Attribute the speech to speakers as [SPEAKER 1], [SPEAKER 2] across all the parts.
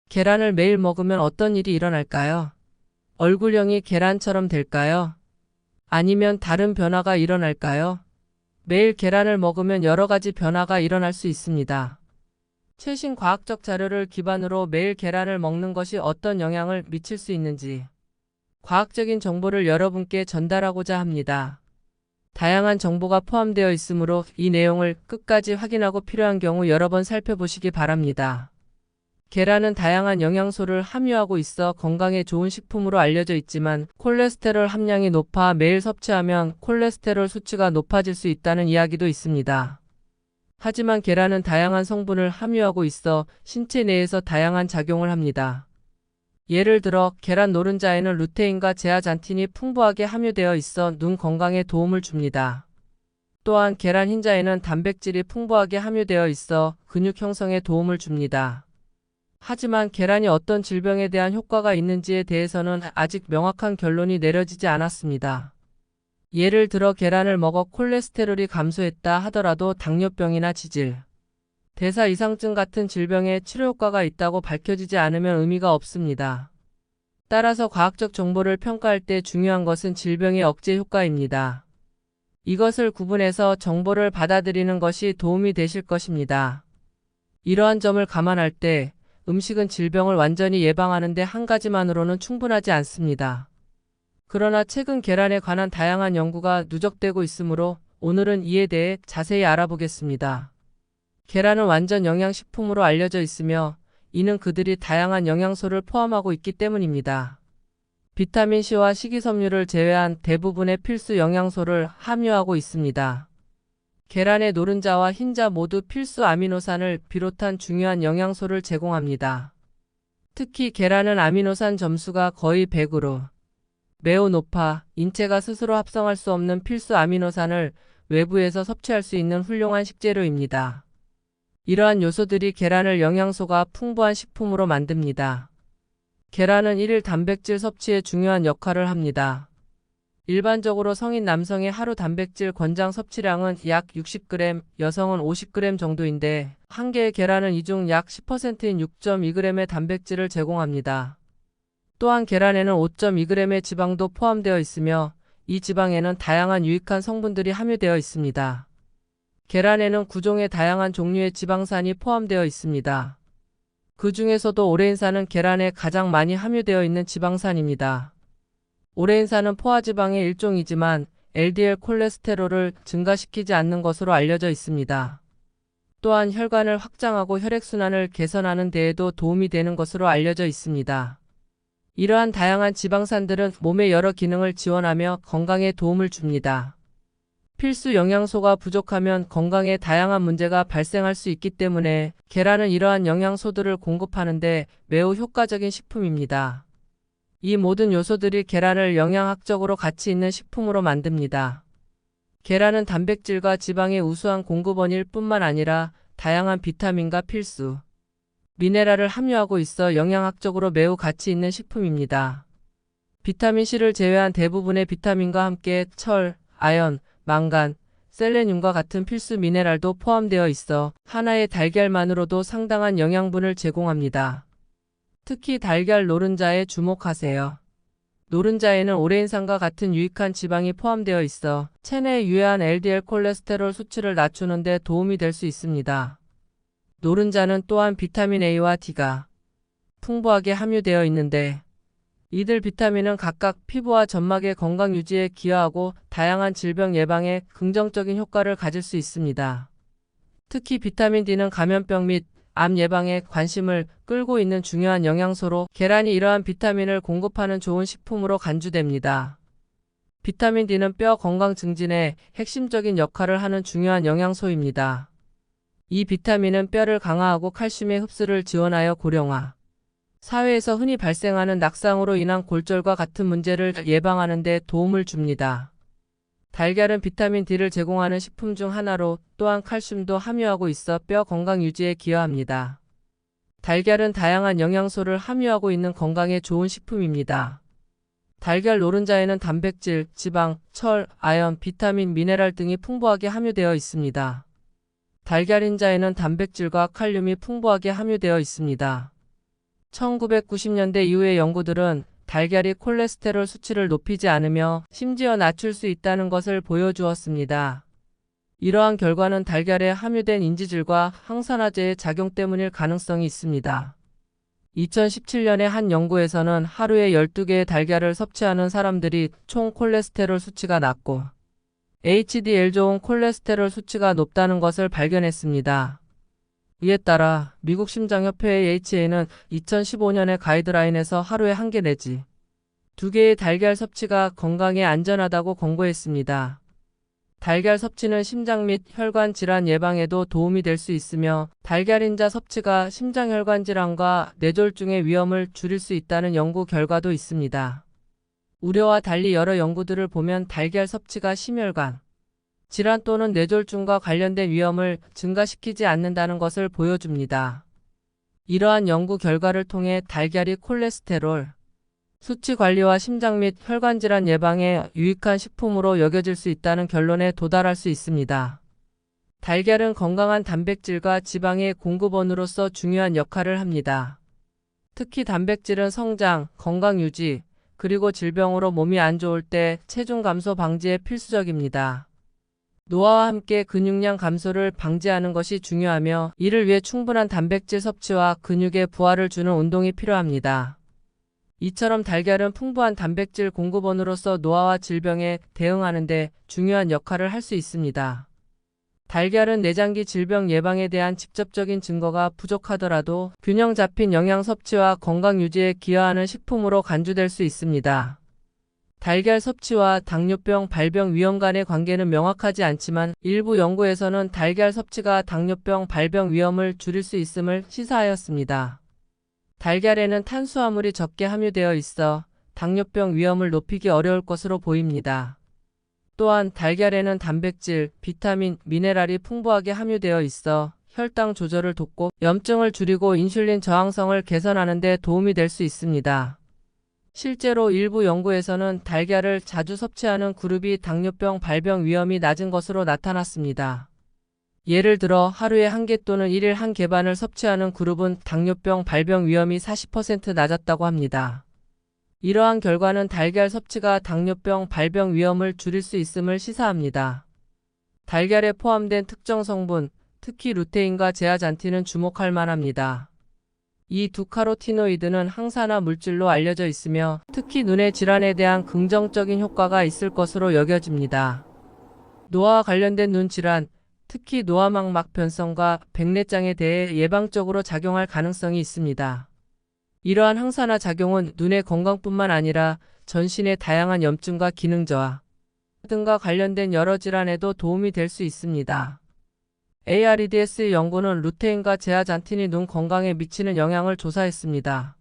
[SPEAKER 1] 계란을 매일 먹으면 어떤 일이 일어날까요? 얼굴형이 계란처럼 될까요? 아니면 다른 변화가 일어날까요? 매일 계란을 먹으면 여러 가지 변화가 일어날 수 있습니다. 최신 과학적 자료를 기반으로 매일 계란을 먹는 것이 어떤 영향을 미칠 수 있는지 과학적인 정보를 여러분께 전달하고자 합니다. 다양한 정보가 포함되어 있으므로 이 내용을 끝까지 확인하고 필요한 경우 여러 번 살펴보시기 바랍니다. 계란은 다양한 영양소를 함유하고 있어 건강에 좋은 식품으로 알려져 있지만 콜레스테롤 함량이 높아 매일 섭취하면 콜레스테롤 수치가 높아질 수 있다는 이야기도 있습니다. 하지만 계란은 다양한 성분을 함유하고 있어 신체 내에서 다양한 작용을 합니다. 예를 들어 계란 노른자에는 루테인과 제아잔틴이 풍부하게 함유되어 있어 눈 건강에 도움을 줍니다. 또한 계란 흰자에는 단백질이 풍부하게 함유되어 있어 근육 형성에 도움을 줍니다. 하지만 계란이 어떤 질병에 대한 효과가 있는지에 대해서는 아직 명확한 결론이 내려지지 않았습니다. 예를 들어 계란을 먹어 콜레스테롤이 감소했다 하더라도 당뇨병이나 지질, 대사 이상증 같은 질병에 치료 효과가 있다고 밝혀지지 않으면 의미가 없습니다. 따라서 과학적 정보를 평가할 때 중요한 것은 질병의 억제 효과입니다. 이것을 구분해서 정보를 받아들이는 것이 도움이 되실 것입니다. 이러한 점을 감안할 때 음식은 질병을 완전히 예방하는 데 한 가지만으로는 충분하지 않습니다. 그러나 최근 계란에 관한 다양한 연구가 누적되고 있으므로 오늘은 이에 대해 자세히 알아보겠습니다. 계란은 완전 영양식품으로 알려져 있으며 이는 그들이 다양한 영양소를 포함하고 있기 때문입니다. 비타민C와 식이섬유를 제외한 대부분의 필수 영양소를 함유하고 있습니다. 계란의 노른자와 흰자 모두 필수 아미노산을 비롯한 중요한 영양소를 제공합니다. 특히 계란은 아미노산 점수가 거의 100으로 매우 높아 인체가 스스로 합성할 수 없는 필수 아미노산을 외부에서 섭취할 수 있는 훌륭한 식재료입니다. 이러한 요소들이 계란을 영양소가 풍부한 식품으로 만듭니다. 계란은 일일 단백질 섭취에 중요한 역할을 합니다. 일반적으로 성인 남성의 하루 단백질 권장 섭취량은 약 60g, 여성은 50g 정도인데 한 개의 계란은 이 중 약 10%인 6.2g의 단백질을 제공합니다. 또한 계란에는 5.2g의 지방도 포함되어 있으며 이 지방에는 다양한 유익한 성분들이 함유되어 있습니다. 계란에는 9종의 다양한 종류의 지방산이 포함되어 있습니다. 그 중에서도 오레인산은 계란에 가장 많이 함유되어 있는 지방산입니다. 오레인산은 포화지방의 일종이지만 LDL 콜레스테롤을 증가시키지 않는 것으로 알려져 있습니다. 또한 혈관을 확장하고 혈액순환을 개선하는 데에도 도움이 되는 것으로 알려져 있습니다. 이러한 다양한 지방산들은 몸의 여러 기능을 지원하며 건강에 도움을 줍니다. 필수 영양소가 부족하면 건강에 다양한 문제가 발생할 수 있기 때문에 계란은 이러한 영양소들을 공급하는데 매우 효과적인 식품입니다. 이 모든 요소들이 계란을 영양학적으로 가치 있는 식품으로 만듭니다. 계란은 단백질과 지방의 우수한 공급원일 뿐만 아니라 다양한 비타민과 필수 미네랄을 함유하고 있어 영양학적으로 매우 가치 있는 식품입니다. 비타민C를 제외한 대부분의 비타민과 함께 철, 아연, 망간, 셀레늄과 같은 필수 미네랄도 포함되어 있어 하나의 달걀만으로도 상당한 영양분을 제공합니다. 특히 달걀 노른자에 주목하세요. 노른자에는 오레인산과 같은 유익한 지방이 포함되어 있어 체내에 유해한 LDL 콜레스테롤 수치를 낮추는 데 도움이 될 수 있습니다. 노른자는 또한 비타민 A와 D가 풍부하게 함유되어 있는데 이들 비타민은 각각 피부와 점막의 건강 유지에 기여하고 다양한 질병 예방에 긍정적인 효과를 가질 수 있습니다. 특히 비타민 D는 감염병 및 암 예방에 관심을 끌고 있는 중요한 영양소로 계란이 이러한 비타민을 공급하는 좋은 식품으로 간주됩니다. 비타민 D는 뼈 건강 증진에 핵심적인 역할을 하는 중요한 영양소입니다. 이 비타민은 뼈를 강화하고 칼슘의 흡수를 지원하여 고령화, 사회에서 흔히 발생하는 낙상으로 인한 골절과 같은 문제를 예방하는 데 도움을 줍니다. 달걀은 비타민 D를 제공하는 식품 중 하나로 또한 칼슘도 함유하고 있어 뼈 건강 유지에 기여합니다. 달걀은 다양한 영양소를 함유하고 있는 건강에 좋은 식품입니다. 달걀 노른자에는 단백질, 지방, 철, 아연, 비타민, 미네랄 등이 풍부하게 함유되어 있습니다. 달걀 흰자에는 단백질과 칼륨이 풍부하게 함유되어 있습니다. 1990년대 이후의 연구들은 달걀이 콜레스테롤 수치를 높이지 않으며 심지어 낮출 수 있다는 것을 보여주었습니다. 이러한 결과는 달걀에 함유된 인지질과 항산화제의 작용 때문일 가능성이 있습니다. 2017년에 한 연구에서는 하루에 12개의 달걀을 섭취하는 사람들이 총 콜레스테롤 수치가 낮고 HDL 좋은 콜레스테롤 수치가 높다는 것을 발견했습니다. 이에 따라 미국 심장협회의 HA는 2015년의 가이드라인에서 하루에 1개 내지 2개의 달걀 섭취가 건강에 안전하다고 권고했습니다. 달걀 섭취는 심장 및 혈관 질환 예방에도 도움이 될 수 있으며 달걀인자 섭취가 심장혈관 질환과 뇌졸중의 위험을 줄일 수 있다는 연구 결과도 있습니다. 우려와 달리 여러 연구들을 보면 달걀 섭취가 심혈관 질환 또는 뇌졸중과 관련된 위험을 증가시키지 않는다는 것을 보여줍니다. 이러한 연구 결과를 통해 달걀이 콜레스테롤 수치 관리와 심장 및 혈관 질환 예방에 유익한 식품으로 여겨질 수 있다는 결론에 도달할 수 있습니다. 달걀은 건강한 단백질과 지방의 공급원으로서 중요한 역할을 합니다. 특히 단백질은 성장, 건강 유지, 그리고 질병으로 몸이 안 좋을 때 체중 감소 방지에 필수적입니다. 노화와 함께 근육량 감소를 방지하는 것이 중요하며 이를 위해 충분한 단백질 섭취와 근육의 부하를 주는 운동이 필요합니다. 이처럼 달걀은 풍부한 단백질 공급원으로서 노화와 질병에 대응하는 데 중요한 역할을 할 수 있습니다. 달걀은 내장기 질병 예방에 대한 직접적인 증거가 부족하더라도 균형 잡힌 영양 섭취와 건강 유지에 기여하는 식품으로 간주될 수 있습니다. 달걀 섭취와 당뇨병 발병 위험 간의 관계는 명확하지 않지만 일부 연구에서는 달걀 섭취가 당뇨병 발병 위험을 줄일 수 있음을 시사하였습니다. 달걀에는 탄수화물이 적게 함유되어 있어 당뇨병 위험을 높이기 어려울 것으로 보입니다. 또한 달걀에는 단백질, 비타민, 미네랄이 풍부하게 함유되어 있어 혈당 조절을 돕고 염증을 줄이고 인슐린 저항성을 개선하는 데 도움이 될 수 있습니다. 실제로 일부 연구에서는 달걀을 자주 섭취하는 그룹이 당뇨병 발병 위험이 낮은 것으로 나타났습니다. 예를 들어 하루에 1개 또는 1일 1개반을 섭취하는 그룹은 당뇨병 발병 위험이 40% 낮았다고 합니다. 이러한 결과는 달걀 섭취가 당뇨병 발병 위험을 줄일 수 있음을 시사합니다. 달걀에 포함된 특정 성분, 특히 루테인과 제아잔틴은 주목할 만합니다. 이 두 카로티노이드는 항산화 물질로 알려져 있으며 특히 눈의 질환에 대한 긍정적인 효과가 있을 것으로 여겨집니다. 노화와 관련된 눈 질환, 특히 노화망막 변성과 백내장에 대해 예방적으로 작용할 가능성이 있습니다. 이러한 항산화 작용은 눈의 건강뿐만 아니라 전신의 다양한 염증과 기능 저하 등과 관련된 여러 질환에도 도움이 될 수 있습니다. AREDS 연구는 루테인과 제아잔틴이 눈 건강에 미치는 영향을 조사했습니다.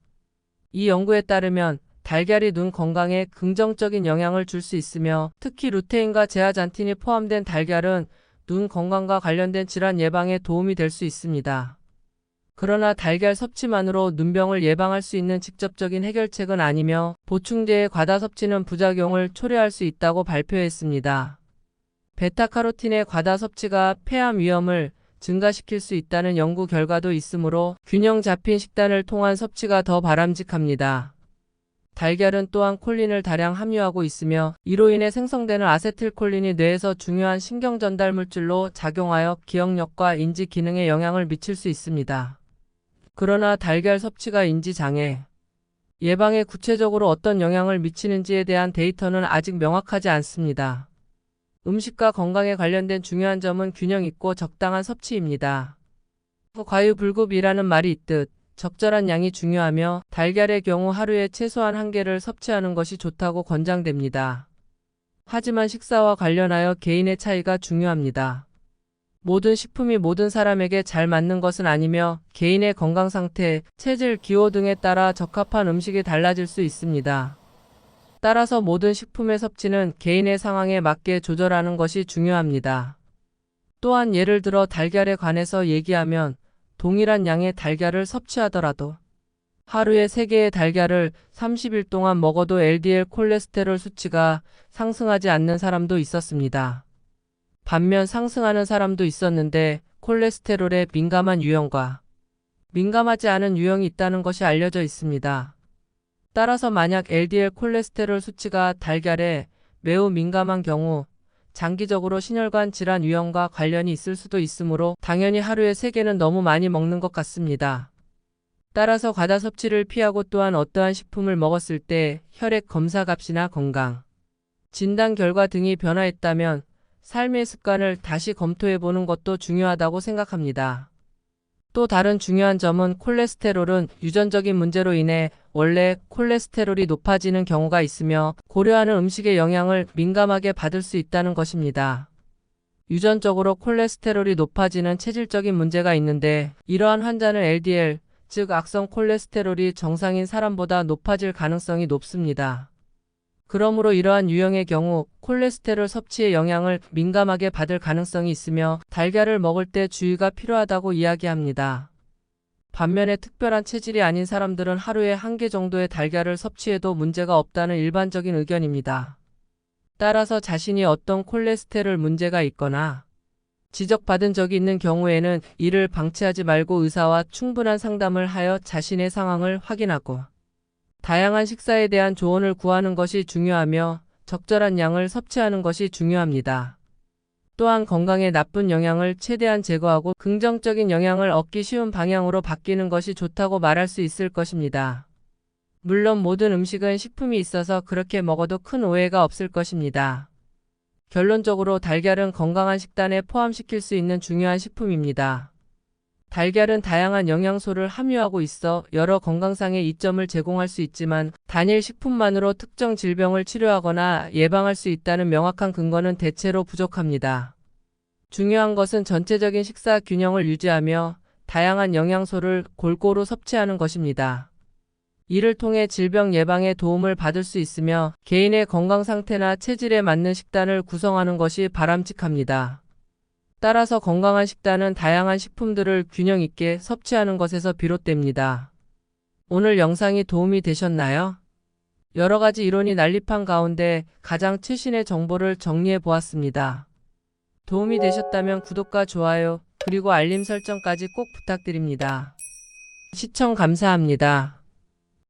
[SPEAKER 1] 이 연구에 따르면 달걀이 눈 건강에 긍정적인 영향을 줄 수 있으며 특히 루테인과 제아잔틴이 포함된 달걀은 눈 건강과 관련된 질환 예방에 도움이 될 수 있습니다. 그러나 달걀 섭취만으로 눈병을 예방할 수 있는 직접적인 해결책은 아니며 보충제의 과다 섭취는 부작용을 초래할 수 있다고 발표했습니다. 베타카로틴의 과다 섭취가 폐암 위험을 증가시킬 수 있다는 연구 결과도 있으므로 균형 잡힌 식단을 통한 섭취가 더 바람직합니다. 달걀은 또한 콜린을 다량 함유하고 있으며 이로 인해 생성되는 아세틸콜린이 뇌에서 중요한 신경 전달 물질로 작용하여 기억력과 인지 기능에 영향을 미칠 수 있습니다. 그러나 달걀 섭취가 인지 장애 예방에 구체적으로 어떤 영향을 미치는지에 대한 데이터는 아직 명확하지 않습니다. 음식과 건강에 관련된 중요한 점은 균형 있고 적당한 섭취입니다. 과유불급이라는 말이 있듯 적절한 양이 중요하며 달걀의 경우 하루에 최소한 1개를 섭취하는 것이 좋다고 권장됩니다. 하지만 식사와 관련하여 개인의 차이가 중요합니다. 모든 식품이 모든 사람에게 잘 맞는 것은 아니며 개인의 건강 상태, 체질, 기호 등에 따라 적합한 음식이 달라질 수 있습니다. 따라서 모든 식품의 섭취는 개인의 상황에 맞게 조절하는 것이 중요합니다. 또한 예를 들어 달걀에 관해서 얘기하면 동일한 양의 달걀을 섭취하더라도 하루에 3개의 달걀을 30일 동안 먹어도 LDL 콜레스테롤 수치가 상승하지 않는 사람도 있었습니다. 반면 상승하는 사람도 있었는데 콜레스테롤에 민감한 유형과 민감하지 않은 유형이 있다는 것이 알려져 있습니다. 따라서 만약 LDL 콜레스테롤 수치가 달걀에 매우 민감한 경우 장기적으로 심혈관 질환 위험과 관련이 있을 수도 있으므로 당연히 하루에 3개는 너무 많이 먹는 것 같습니다. 따라서 과다 섭취를 피하고 또한 어떠한 식품을 먹었을 때 혈액 검사 값이나 건강, 진단 결과 등이 변화했다면 삶의 습관을 다시 검토해 보는 것도 중요하다고 생각합니다. 또 다른 중요한 점은 콜레스테롤은 유전적인 문제로 인해 원래 콜레스테롤이 높아지는 경우가 있으며 고려하는 음식의 영향을 민감하게 받을 수 있다는 것입니다. 유전적으로 콜레스테롤이 높아지는 체질적인 문제가 있는데 이러한 환자는 LDL, 즉 악성 콜레스테롤이 정상인 사람보다 높아질 가능성이 높습니다. 그러므로 이러한 유형의 경우 콜레스테롤 섭취의 영향을 민감하게 받을 가능성이 있으며 달걀을 먹을 때 주의가 필요하다고 이야기합니다. 반면에 특별한 체질이 아닌 사람들은 하루에 1개 정도의 달걀을 섭취해도 문제가 없다는 일반적인 의견입니다. 따라서 자신이 어떤 콜레스테롤 문제가 있거나 지적받은 적이 있는 경우에는 이를 방치하지 말고 의사와 충분한 상담을 하여 자신의 상황을 확인하고 다양한 식사에 대한 조언을 구하는 것이 중요하며 적절한 양을 섭취하는 것이 중요합니다. 또한 건강에 나쁜 영향을 최대한 제거하고 긍정적인 영향을 얻기 쉬운 방향으로 바뀌는 것이 좋다고 말할 수 있을 것입니다. 물론 모든 음식은 식품이 있어서 그렇게 먹어도 큰 오해가 없을 것입니다. 결론적으로 달걀은 건강한 식단에 포함시킬 수 있는 중요한 식품입니다. 달걀은 다양한 영양소를 함유하고 있어 여러 건강상의 이점을 제공할 수 있지만 단일 식품만으로 특정 질병을 치료하거나 예방할 수 있다는 명확한 근거는 대체로 부족합니다. 중요한 것은 전체적인 식사 균형을 유지하며 다양한 영양소를 골고루 섭취하는 것입니다. 이를 통해 질병 예방에 도움을 받을 수 있으며 개인의 건강 상태나 체질에 맞는 식단을 구성하는 것이 바람직합니다. 따라서 건강한 식단은 다양한 식품들을 균형 있게 섭취하는 것에서 비롯됩니다. 오늘 영상이 도움이 되셨나요? 여러 가지 이론이 난립한 가운데 가장 최신의 정보를 정리해 보았습니다. 도움이 되셨다면 구독과 좋아요, 그리고 알림 설정까지 꼭 부탁드립니다. 시청 감사합니다.